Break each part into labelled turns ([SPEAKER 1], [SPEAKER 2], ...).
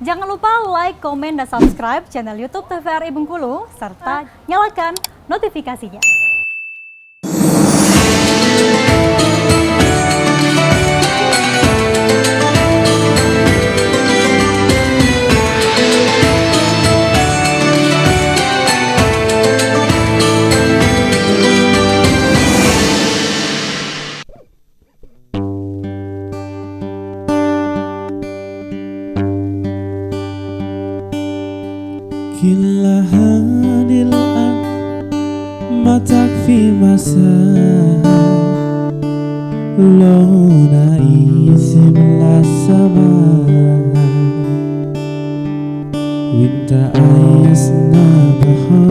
[SPEAKER 1] Jangan lupa like, komen, dan subscribe channel YouTube TVRI Bengkulu, serta nyalakan notifikasinya.
[SPEAKER 2] كل هذه الأرض ما تكفي مساحة لو نقسم السماء وانت عايزنا بحر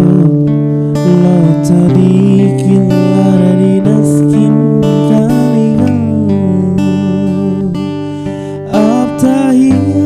[SPEAKER 2] لو تريك الأرض نسكن فيها أبتهيها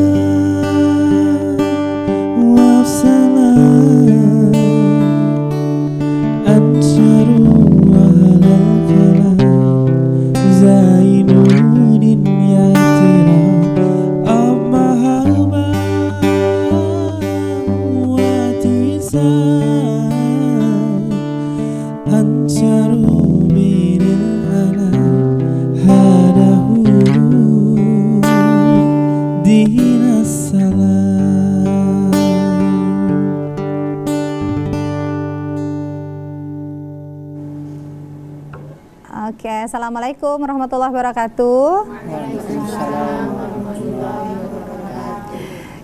[SPEAKER 3] Oke, assalamualaikum warahmatullahi wabarakatuh.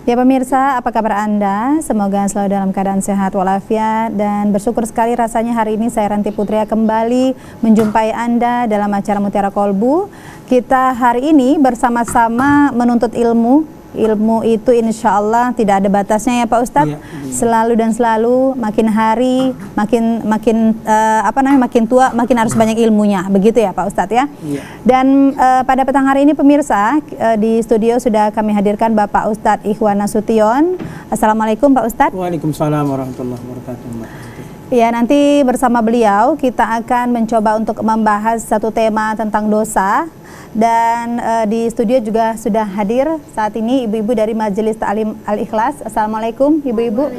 [SPEAKER 3] Ya pemirsa, apa kabar Anda? Semoga selalu dalam keadaan sehat walafiat, dan bersyukur sekali rasanya hari ini saya Ranti Putria kembali menjumpai Anda dalam acara Mutiara Kolbu. Kita hari ini bersama-sama menuntut ilmu. Ilmu itu insya Allah tidak ada batasnya ya Pak Ustadz. Ya, selalu dan selalu, makin hari makin tua makin harus banyak ilmunya, begitu ya Pak Ustadz ya. Ya. Dan pada petang hari ini pemirsa, di studio sudah kami hadirkan Bapak Ustadz Ikhwan Nasution. Assalamualaikum Pak Ustadz.
[SPEAKER 4] Waalaikumsalam warahmatullahi wabarakatuh.
[SPEAKER 3] Ya, nanti bersama beliau kita akan mencoba untuk membahas satu tema tentang dosa. Dan di studio juga sudah hadir saat ini ibu-ibu dari Majelis Ta'lim Al-Ikhlas. Assalamualaikum ibu-ibu.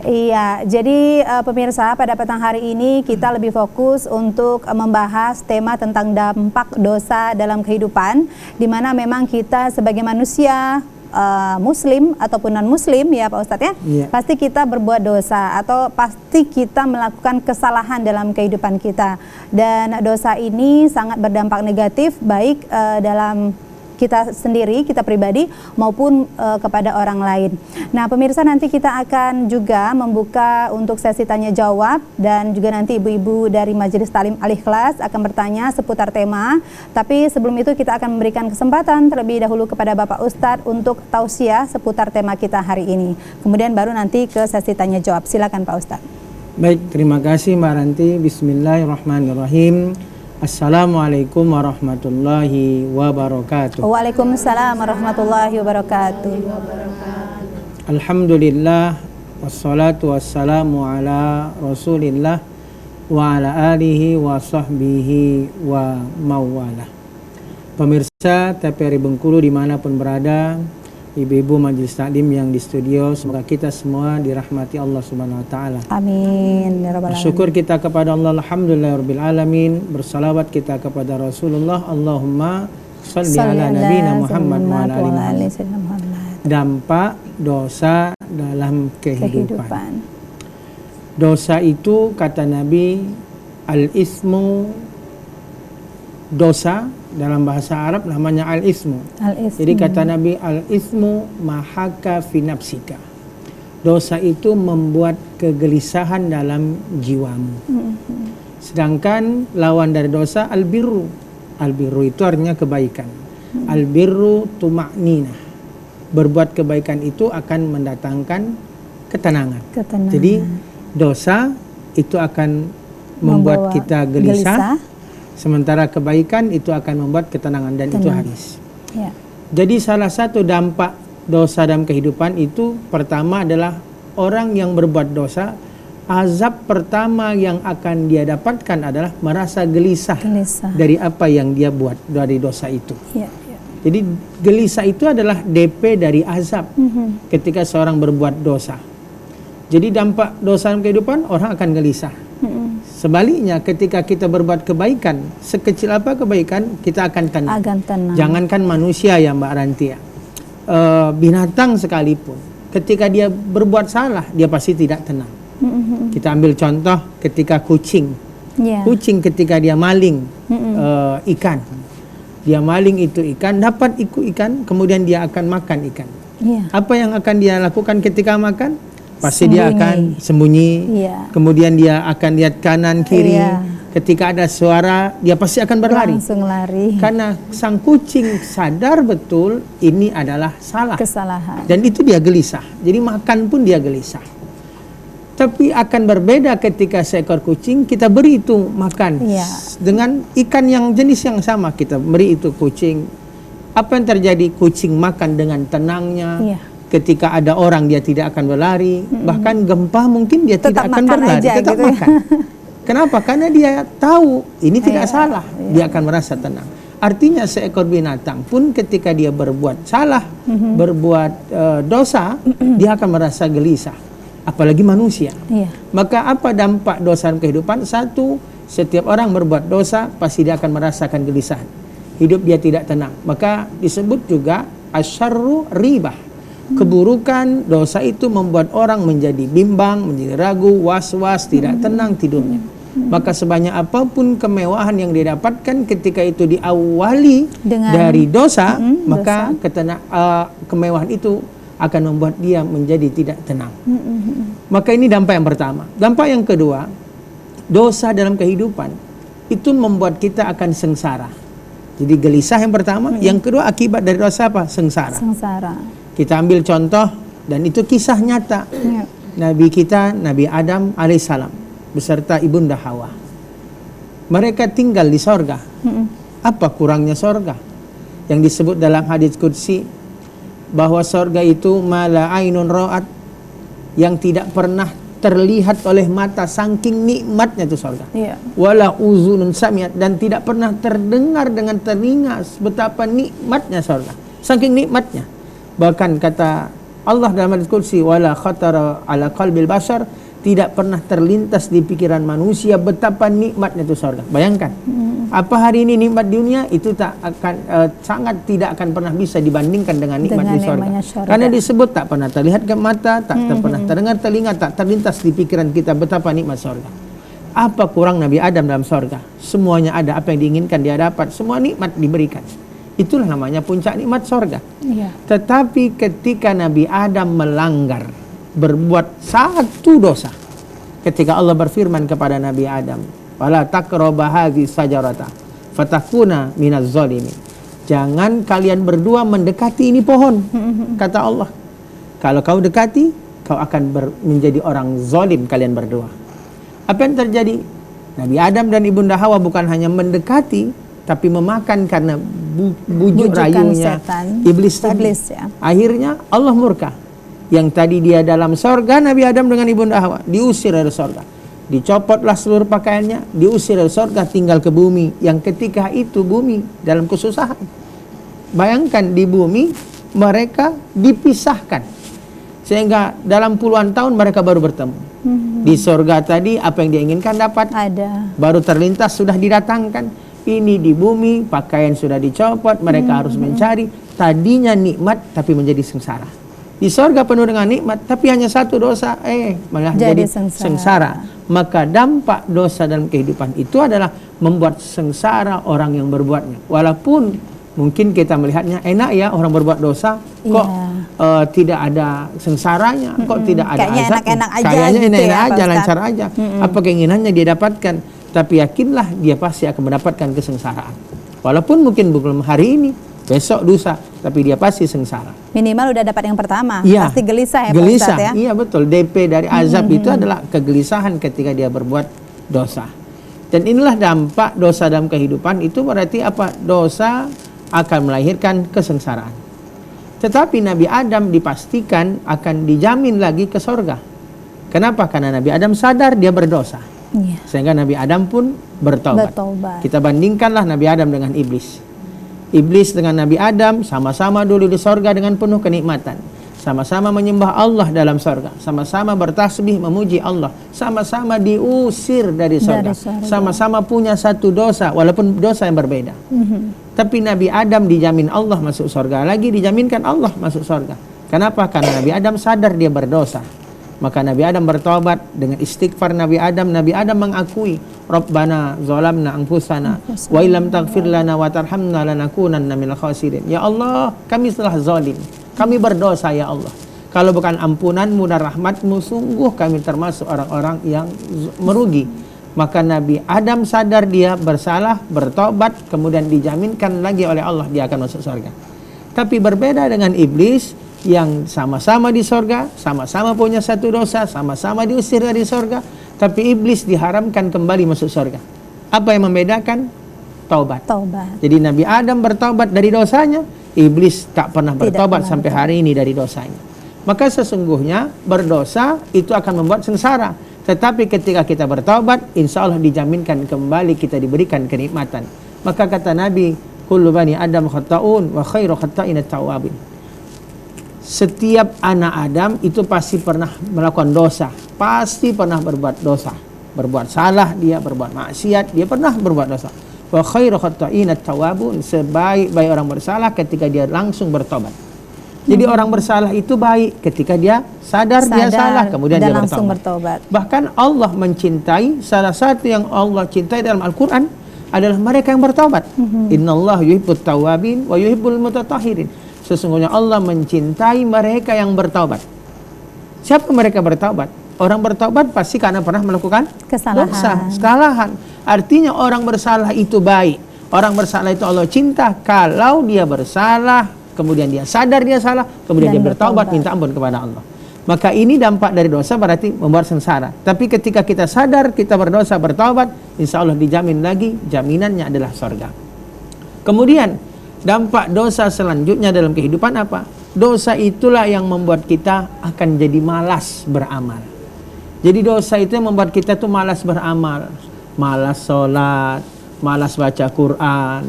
[SPEAKER 3] Iya, jadi pemirsa, pada petang hari ini kita lebih fokus untuk membahas tema tentang dampak dosa dalam kehidupan, di mana memang kita sebagai manusia muslim ataupun non muslim ya Pak Ustadz ya, pasti kita berbuat dosa atau pasti kita melakukan kesalahan dalam kehidupan kita, dan dosa ini sangat berdampak negatif baik dalam kita sendiri, kita pribadi, maupun kepada orang lain. Nah pemirsa, nanti kita akan juga membuka untuk sesi tanya jawab, dan juga nanti ibu-ibu dari Majelis Ta'lim Al-Ikhlas akan bertanya seputar tema. Tapi sebelum itu kita akan memberikan kesempatan terlebih dahulu kepada Bapak Ustadz untuk tausiah seputar tema kita hari ini. Kemudian baru nanti ke sesi tanya jawab. Silakan Pak Ustadz.
[SPEAKER 4] Baik, terima kasih Mbak Ranti. Bismillahirrahmanirrahim. Assalamualaikum warahmatullahi wabarakatuh.
[SPEAKER 3] Waalaikumsalam warahmatullahi wabarakatuh.
[SPEAKER 4] Alhamdulillah, wassalatu wassalamu ala rasulillah wa ala alihi wa sahbihi wa mawala. Pemirsa TVRI Bengkulu dimanapun berada, ibu-ibu Majelis Taklim yang di studio, semoga kita semua dirahmati Allah Subhanahu wa taala.
[SPEAKER 3] Amin ya rabbal alamin.
[SPEAKER 4] Bersyukur kita kepada Allah, alhamdulillahirabbil alamin. Bersalawat kita kepada Rasulullah, Allahumma shalli ala nabiyina Muhammad wa ala ali Muhammad. Dampak dosa dalam kehidupan. Dosa itu kata Nabi, al-ismu, dosa dalam bahasa Arab namanya al-ismu. Jadi kata Nabi, al-ismu mahaka fi nafsika. Dosa itu membuat kegelisahan dalam jiwamu. Sedangkan lawan dari dosa al-birru. Al-birru itu artinya kebaikan. Al-birru tuma'ninah. Berbuat kebaikan itu akan mendatangkan ketenangan. Jadi dosa itu akan membuat kita gelisah. Sementara kebaikan itu akan membuat ketenangan, dan itu hadis. Ya. Jadi salah satu dampak dosa dalam kehidupan itu pertama adalah orang yang berbuat dosa, azab pertama yang akan dia dapatkan adalah merasa gelisah. Dari apa yang dia buat dari dosa itu. Ya. Jadi gelisah itu adalah DP dari azab ketika seorang berbuat dosa. Jadi dampak dosa dalam kehidupan, orang akan gelisah. Sebaliknya ketika kita berbuat kebaikan, sekecil apa kebaikan, kita akan tenang. Jangankan manusia ya Mbak Rantia, binatang sekalipun, ketika dia berbuat salah, dia pasti tidak tenang. Kita ambil contoh ketika kucing. Kucing ketika dia maling ikan, dia maling itu ikan, dapat ikan, kemudian dia akan makan ikan. Apa yang akan dia lakukan ketika makan? Pasti dia akan sembunyi, kemudian dia akan lihat kanan kiri. Ketika ada suara, dia pasti akan berlari.
[SPEAKER 3] Langsung lari.
[SPEAKER 4] Karena sang kucing sadar betul ini adalah
[SPEAKER 3] kesalahan.
[SPEAKER 4] Dan itu dia gelisah. Jadi makan pun dia gelisah. Tapi akan berbeda ketika seekor kucing kita beri itu makan dengan ikan yang jenis yang sama, kita beri itu kucing. Apa yang terjadi? Kucing makan dengan tenangnya. Ketika ada orang dia tidak akan berlari, bahkan gempa mungkin dia tetap tidak akan berlari, tetap gitu makan. Kenapa? Karena dia tahu ini tidak salah, dia akan merasa tenang. Artinya seekor binatang pun ketika dia berbuat salah, berbuat dosa, dia akan merasa gelisah. Apalagi manusia. Maka apa dampak dosa dalam kehidupan? Satu, setiap orang berbuat dosa pasti dia akan merasakan gelisahan. Hidup dia tidak tenang. Maka disebut juga asyarru ribah. Keburukan dosa itu membuat orang menjadi bimbang, menjadi ragu, was-was, tidak tenang tidurnya. Maka sebanyak apapun kemewahan yang dia dapatkan ketika itu diawali dari dosa, maka kemewahan itu akan membuat dia menjadi tidak tenang. Maka ini dampak yang pertama. Dampak yang kedua, dosa dalam kehidupan itu membuat kita akan sengsara. Jadi gelisah yang pertama, yang kedua akibat dari dosa apa? Sengsara. Kita ambil contoh, dan itu kisah nyata. Nabi kita, Nabi Adam alaihissalam beserta ibunda Hawa. Mereka tinggal di sorga. Apa kurangnya sorga? Yang disebut dalam hadits qudsi bahwa sorga itu mala ainun ra'at, yang tidak pernah terlihat oleh mata, saking nikmatnya itu sorga. Wala uzunun samiat, dan tidak pernah terdengar dengan telinga betapa nikmatnya sorga. Saking nikmatnya. Bahkan kata Allah dalam hadits qudsi, wala khatara ala qalbil bashar, tidak pernah terlintas di pikiran manusia betapa nikmatnya itu surga. Bayangkan, apa hari ini nikmat dunia itu tak akan sangat tidak akan pernah bisa dibandingkan dengan nikmat di surga. Karena disebut tak pernah terlihat ke mata, tak pernah terdengar telinga, tak terlintas di pikiran kita betapa nikmat surga. Apa kurang Nabi Adam dalam surga? Semuanya ada, apa yang diinginkan dia dapat, semua nikmat diberikan. Itulah namanya puncak nikmat surga. Tetapi ketika Nabi Adam melanggar, berbuat satu dosa, ketika Allah berfirman kepada Nabi Adam, wala taqrabu hadhihi sajarata fatakuna minaz zalimin, jangan kalian berdua mendekati ini pohon, kata Allah. Kalau kau dekati, kau akan menjadi orang zalim kalian berdua. Apa yang terjadi? Nabi Adam dan ibunda Hawa bukan hanya mendekati, tapi memakan karena bujuk rayunya iblis tadi. Akhirnya Allah murka. Yang tadi dia dalam sorga, Nabi Adam dengan ibunda Hawa diusir dari sorga. Dicopotlah seluruh pakaiannya, diusir dari sorga, tinggal ke bumi. Yang ketika itu bumi dalam kesusahan. Bayangkan di bumi mereka dipisahkan. Sehingga dalam puluhan tahun mereka baru bertemu. Di sorga tadi apa yang diinginkan dapat. Baru terlintas sudah didatangkan. Ini di bumi pakaian sudah dicopot, mereka harus mencari. Tadinya nikmat tapi menjadi sengsara. Di sorga penuh dengan nikmat, tapi hanya satu dosa, malah jadi sengsara. Maka dampak dosa dalam kehidupan itu adalah membuat sengsara orang yang berbuatnya. Walaupun mungkin kita melihatnya enak ya, orang berbuat dosa, kok tidak ada sengsaranya, kok tidak ada azabnya. Kayaknya enak-enak aja, lancar aja. Apa keinginannya dia dapatkan, tapi yakinlah dia pasti akan mendapatkan kesengsaraan. Walaupun mungkin belum hari ini, besok lusa, tapi dia pasti sengsara.
[SPEAKER 3] Minimal udah dapat yang pertama, pasti gelisah ya Pak Ustadz ya?
[SPEAKER 4] Iya betul, DP dari azab itu adalah kegelisahan ketika dia berbuat dosa. Dan inilah dampak dosa dalam kehidupan, itu berarti apa? Dosa akan melahirkan kesengsaraan. Tetapi Nabi Adam dipastikan akan dijamin lagi ke sorga. Kenapa? Karena Nabi Adam sadar dia berdosa. Sehingga Nabi Adam pun bertaubat. Kita bandingkanlah Nabi Adam dengan iblis. Iblis dengan Nabi Adam sama-sama dulu di sorga dengan penuh kenikmatan. Sama-sama menyembah Allah dalam sorga, sama-sama bertasbih memuji Allah, sama-sama diusir dari sorga, sama-sama punya satu dosa walaupun dosa yang berbeda. Tapi Nabi Adam dijamin Allah masuk sorga, lagi dijaminkan Allah masuk sorga. Kenapa? Karena Nabi Adam sadar dia berdosa. Maka Nabi Adam bertobat dengan istighfar Nabi Adam mengakui, Rabbana zalamna anfusana wa illam taghfir lana wa tarhamna lanakunanna minal khasirin. Ya Allah, kami telah zalim. Kami berdosa ya Allah. Kalau bukan ampunanmu dan rahmatmu, sungguh kami termasuk orang-orang yang merugi. Maka Nabi Adam sadar dia bersalah, bertobat, kemudian dijaminkan lagi oleh Allah dia akan masuk surga. Tapi berbeda dengan iblis yang sama-sama di surga, sama-sama punya satu dosa, sama-sama diusir dari surga, tapi iblis diharamkan kembali masuk surga. Apa yang membedakan? Taubat. Jadi Nabi Adam bertobat dari dosanya, iblis tak pernah bertobat sampai hari ini dari dosanya. Maka sesungguhnya berdosa itu akan membuat sengsara. Tetapi ketika kita bertobat, insya Allah dijaminkan kembali kita diberikan kenikmatan. Maka kata Nabi, kullu bani Adam khata'un wa khairu khata'in at-tawwabin. Setiap anak Adam itu pasti pernah melakukan dosa, pasti pernah berbuat dosa, berbuat salah dia, berbuat maksiat, dia pernah berbuat dosa. Wa khairu khata'in at-tawwabun, sebaik-baik orang bersalah ketika dia langsung bertobat. Jadi orang bersalah itu baik ketika dia sadar dia salah, kemudian dia langsung bertobat. Bahkan Allah mencintai, salah satu yang Allah cintai dalam Al-Quran adalah mereka yang bertobat. Innallaha yuhibbut tawwabin wa yuhibbul mutatahhirin. Sesungguhnya Allah mencintai mereka yang bertobat. Siapa mereka bertobat? Orang bertobat pasti karena pernah melakukan kesalahan. Artinya orang bersalah itu baik. Orang bersalah itu Allah cinta kalau dia bersalah, kemudian dia sadar dia salah, kemudian dia bertaubat, minta ampun kepada Allah. Maka ini dampak dari dosa berarti membuat sengsara. Tapi ketika kita sadar kita berdosa, bertaubat, insya Allah dijamin lagi, jaminannya adalah surga. Kemudian dampak dosa selanjutnya dalam kehidupan apa? Dosa itulah yang membuat kita akan jadi malas beramal. Jadi dosa itu yang membuat kita tuh malas beramal, malas sholat, malas baca Quran.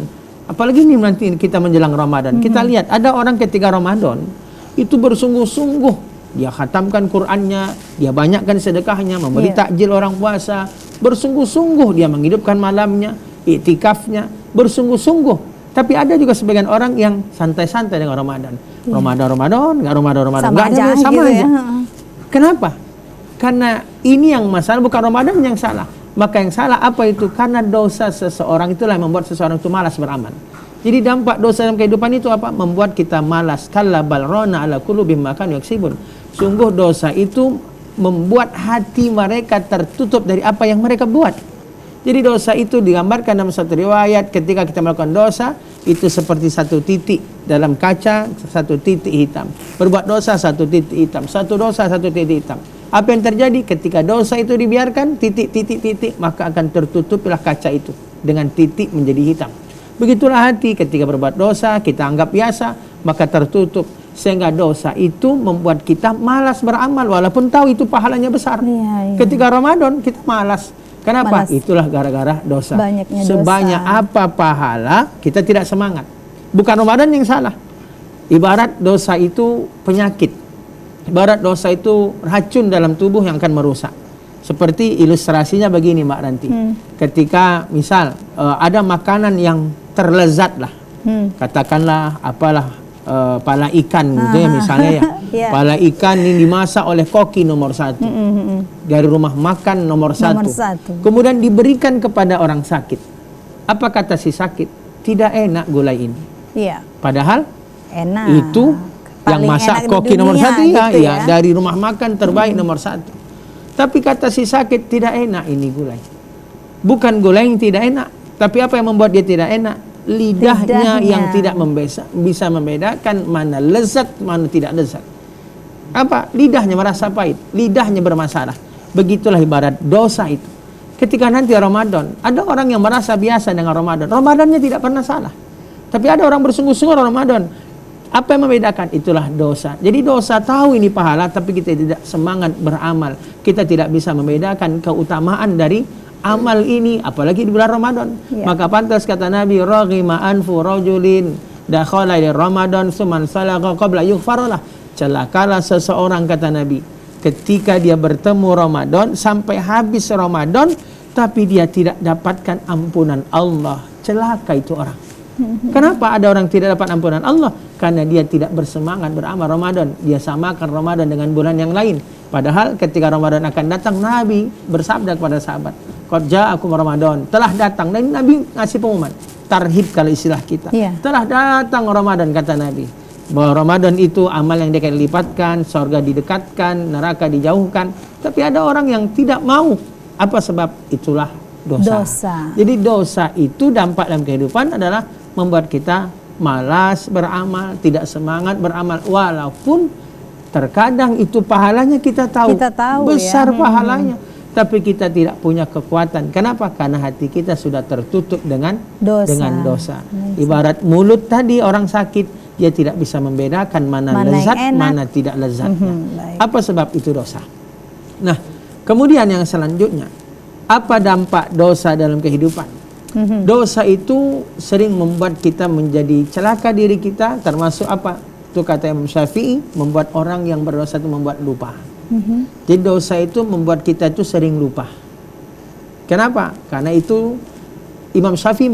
[SPEAKER 4] Apalagi ini nanti kita menjelang Ramadan. Kita lihat ada orang ketika Ramadan itu bersungguh-sungguh, dia khatamkan Qurannya, dia banyakkan sedekahnya, memberi takjil orang puasa, bersungguh-sungguh dia menghidupkan malamnya, iktikafnya, bersungguh-sungguh. Tapi ada juga sebagian orang yang santai-santai dengan Ramadan. Ramadan, nggak ada sama aja. Kenapa? Karena ini yang masalah, bukan Ramadan yang salah. Maka yang salah apa itu? Karena dosa seseorang itulah yang membuat seseorang itu malas beramal. Jadi dampak dosa dalam kehidupan itu apa? Membuat kita malas. Kalla bal rana ala qulubihim ma kanu yaksibun. Sungguh dosa itu membuat hati mereka tertutup dari apa yang mereka buat. Jadi dosa itu digambarkan dalam satu riwayat, ketika kita melakukan dosa itu seperti satu titik dalam kaca, satu titik hitam. Berbuat dosa satu titik hitam, satu dosa satu titik hitam. Apa yang terjadi ketika dosa itu dibiarkan, titik, maka akan tertutupilah kaca itu dengan titik menjadi hitam. Begitulah hati ketika berbuat dosa, kita anggap biasa, maka tertutup. Sehingga dosa itu membuat kita malas beramal, walaupun tahu itu pahalanya besar. Ketika Ramadan kita malas. Kenapa? Itulah gara-gara dosa. Sebanyak apa pahala, kita tidak semangat. Bukan Ramadan yang salah. Ibarat dosa itu penyakit. Ibarat dosa itu racun dalam tubuh yang akan merusak. Seperti ilustrasinya begini Mbak Ranti. Ketika misal ada makanan yang terlezat lah. Katakanlah apalah pala ikan gitu ya misalnya ya. Pala ikan yang dimasak oleh koki nomor 1. Dari rumah makan nomor 1. Kemudian diberikan kepada orang sakit. Apa kata si sakit? Tidak enak gulai ini. Padahal enak. Itu yang masak koki nomor 1 gitu ya, dari rumah makan terbaik nomor 1. Tapi kata si sakit, tidak enak ini gulai. Bukan gulai yang tidak enak, tapi apa yang membuat dia tidak enak? Lidahnya yang tidak bisa membedakan mana lezat, mana tidak lezat. Apa? Lidahnya merasa pahit, lidahnya bermasalah. Begitulah ibarat dosa itu. Ketika nanti Ramadan, ada orang yang merasa biasa dengan Ramadan. Ramadannya tidak pernah salah. Tapi ada orang bersungguh-sungguh Ramadan. Apa yang membedakan? Itulah dosa. Jadi dosa tahu ini pahala, tapi kita tidak semangat beramal. Kita tidak bisa membedakan keutamaan dari amal ini, apalagi di bulan Ramadan. Maka pantas kata Nabi, raghima anfu rajulin dakhala di Ramadan suman salaqa qabla yughfaralah. Celakalah seseorang, kata Nabi, ketika dia bertemu Ramadan sampai habis Ramadan tapi dia tidak dapatkan ampunan Allah. Celaka itu orang. Kenapa ada orang tidak dapat ampunan Allah? Karena dia tidak bersemangat beramal Ramadan. Dia samakan Ramadan dengan bulan yang lain. Padahal ketika Ramadan akan datang, Nabi bersabda kepada sahabat, qad ja'akum Ramadan, telah datang. Dan Nabi ngasih pengumuman, tarhib kalau istilah kita. Telah datang Ramadan, kata Nabi. Bahwa Ramadan itu amal yang dia akan lipatkan, surga didekatkan, neraka dijauhkan. Tapi ada orang yang tidak mau. Apa sebab? Itulah dosa. Jadi dosa itu dampak dalam kehidupan adalah membuat kita malas beramal, tidak semangat beramal, walaupun terkadang itu pahalanya kita tahu besar pahalanya, tapi kita tidak punya kekuatan. Kenapa? Karena hati kita sudah tertutup dengan dosa. Ibarat mulut tadi, orang sakit dia tidak bisa membedakan mana lezat, mana tidak lezatnya. Apa sebab itu? Dosa. Nah, kemudian yang selanjutnya, apa dampak dosa dalam kehidupan? Dosa itu sering membuat kita menjadi celaka diri kita, termasuk apa? Itu kata Imam Syafi'i, membuat orang yang berdosa itu membuat lupa. Jadi dosa itu membuat kita itu sering lupa. Kenapa? Karena itu Imam Syafi'i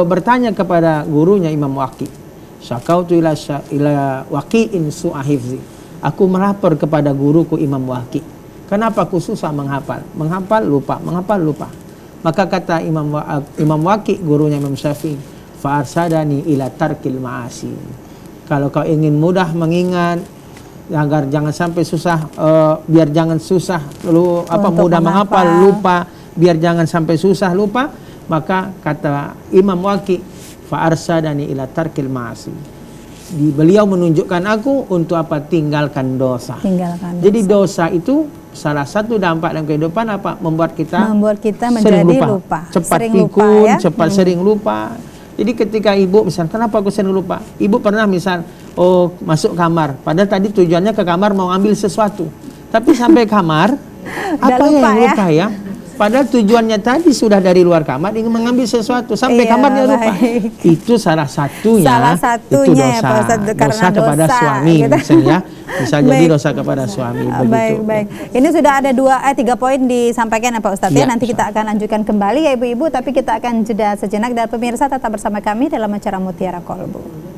[SPEAKER 4] bertanya kepada gurunya Imam Waqi. Syakautu ila Waqi'in su'a hifzi. Aku melapor kepada guruku Imam Waqi. Kenapa aku susah menghafal? Menghafal lupa, menghafal lupa. Maka kata Imam Waqi, gurunya Imam Syafi'i, fa'arsadani ila tarkil ma'asi. Kalau kau ingin mudah mengingat, agar jangan sampai susah, biar jangan susah mudah menghafal, lupa, biar jangan sampai susah lupa, maka kata Imam Waqi, fa'arsadani ila tarkil ma'asi. Beliau menunjukkan aku untuk apa? Tinggalkan dosa. Jadi dosa itu salah satu dampak dalam kehidupan apa? Membuat kita menjadi lupa. Cepat pikun, cepat sering lupa. Jadi ketika ibu misal, kenapa aku sering lupa? Ibu pernah misal, masuk kamar, padahal tadi tujuannya ke kamar mau ambil sesuatu. Tapi sampai kamar, apa yang lupa ya? Padahal tujuannya tadi sudah dari luar kamar ingin mengambil sesuatu, sampai kamar dia lupa. Itu salah satunya itu dosa. Dosa kepada suami gitu. Misalnya, bisa jadi dosa kepada suami.
[SPEAKER 3] Baik. Ini sudah ada 3 poin disampaikan ya Pak Ustadz ya. Nanti kita akan lanjutkan kembali ya ibu-ibu, tapi kita akan jeda sejenak. Dan pemirsa tetap bersama kami dalam acara Mutiara Kolbu.